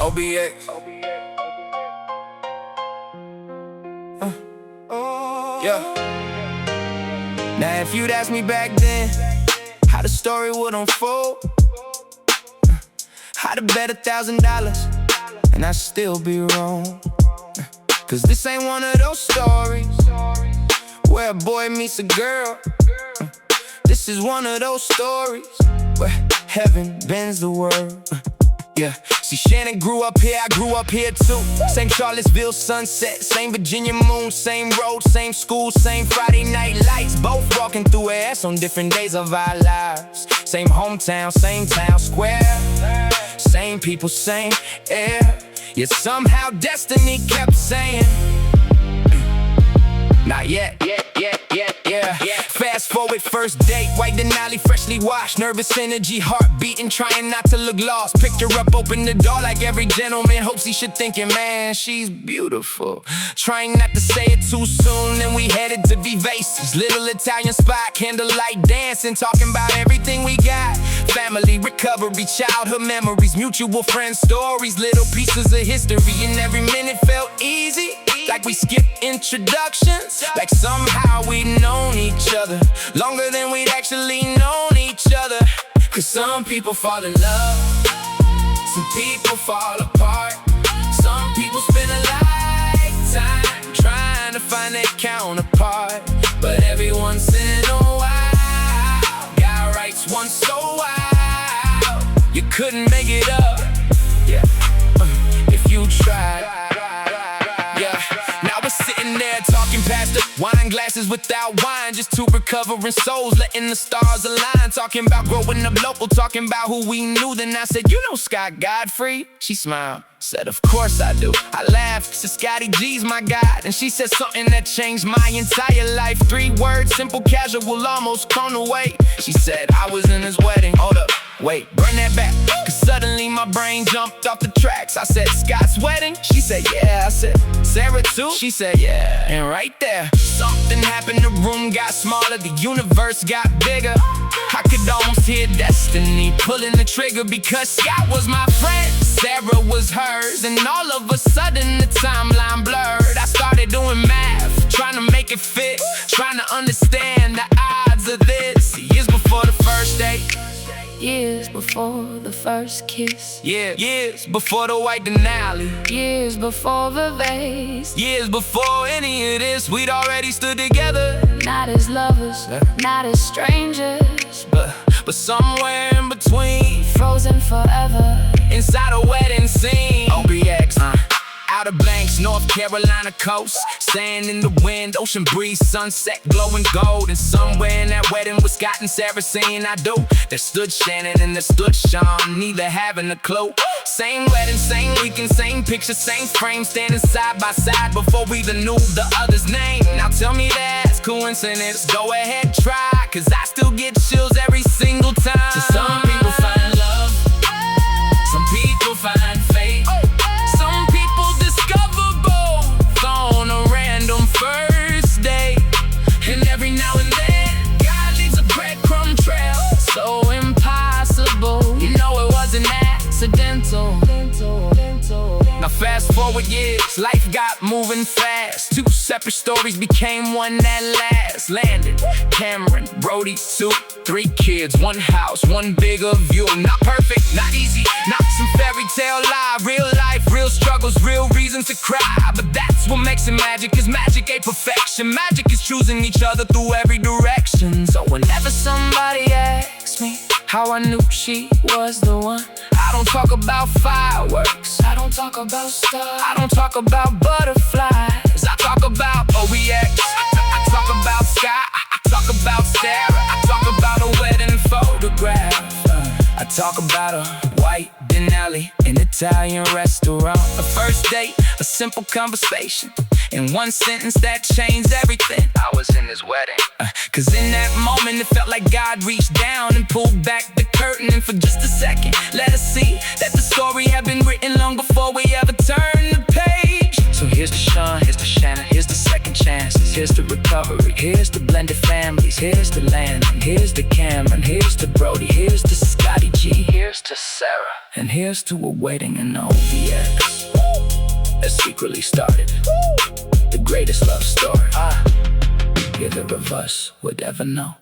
OBX. Yeah. Now if you'd asked me back then how the story would unfold, I'd have bet $1,000 and I'd still be wrong. Cause this ain't one of those stories where a boy meets a girl. This is one of those stories where heaven bends the world. Yeah, see, Shannon grew up here, I grew up here too. Same Charlottesville sunset, same Virginia moon, same road, same school, same Friday night lights. Both walking through ass on different days of our lives. Same hometown, same town square, same people, same air. Yet somehow destiny kept saying, not yet, yeah. Fast forward, first date, white Denali, freshly washed, nervous energy, heart beating, trying not to look lost. Picked her up, opened the door like every gentleman hopes he should, thinking, man, she's beautiful. Trying not to say it too soon, then we headed to Vivace's little Italian spot, candlelight dancing, talking about everything we got. Family, recovery, childhood memories, mutual friend stories, little pieces of history, and every minute felt easy. Like we skipped introductions, like somehow we'd known each other longer than we'd actually known each other. Cause some people fall in love, some people fall apart. Some people spend a lifetime trying to find their counterpart. But every once in a while, God writes one so wild, you couldn't make it up, yeah, if you tried. Sitting there talking past the wine glasses without wine, just two recovering souls, letting the stars align. Talking about growing up local, talking about who we knew. Then I said, you know Scott Godfrey? She smiled, said, of course I do. I laughed, said, Scotty G's my God. And she said something that changed my entire life. 3 words, simple, casual, almost thrown away. She said, I was in his wedding. Hold up, wait, bring that back. Cause suddenly my brain jumped off the tracks. I said, Scott's wedding? She said, yeah. I said, Sarah too? She said, yeah. And right there, something happened, the room got smaller, the universe got bigger. I could almost hear destiny pulling the trigger, because Scott was my friend, Sarah was hers, and all of a sudden the timeline blurred. I started doing math, trying to make it fit, trying to understand the odds of this. Years before the first date, years before the first kiss, yeah, years before the white Denali, years before the vase, years before any of this, we'd already stood together. Not as lovers, not as strangers, but somewhere in between, frozen forever inside a wedding scene. OBX, Outer Banks, North Carolina coast, sand in the wind, ocean breeze, sunset glowing gold. And somewhere in that wedding with Scott and Sarah saying I do, there stood Shannon and there stood Sean, neither having a clue. Same wedding, same weekend, same picture, same frame, standing side by side before we even knew the other's name. Now tell me that's coincidence, go ahead, try, cause I still get chills every single time. So some people find love, some people find fate, some people discover both on a random first date. And every now and then, God leaves a breadcrumb trail so impossible, you know it wasn't accidental. Now fast forward years, life got moving fast. 2 separate stories became one that lasts. Landon, Cameron, Brody, 2, 3 kids, 1 house, 1 bigger view. Not perfect, not easy, not some fairy tale lie. Real life, real struggles, real reasons to cry. But that's what makes it magic, cause magic ain't perfection. Magic is choosing each other through every direction. So whenever somebody asks me how I knew she was the one, I don't talk about fireworks, I don't talk about stars, I don't talk about butterflies, I talk about OBX, I talk about Scott, I talk about Sarah, I talk about a wedding photograph, I talk about a white Denali, an Italian restaurant, a first date, a simple conversation, in 1 sentence that changed everything. I was in his wedding, cause in that moment it felt like God reached down and pulled back the curtain, and for just a second let us see that the story had been written long before we ever turned the page. So here's to Sean, here's to Shannon, here's the second chances, here's the recovery, here's the blended families, here's to Landon, here's to Cameron, here's to Brody, here's to Scotty G. G. Here's to Sarah. And here's to a wedding in OBX that secretly started the greatest love story either of us would ever know.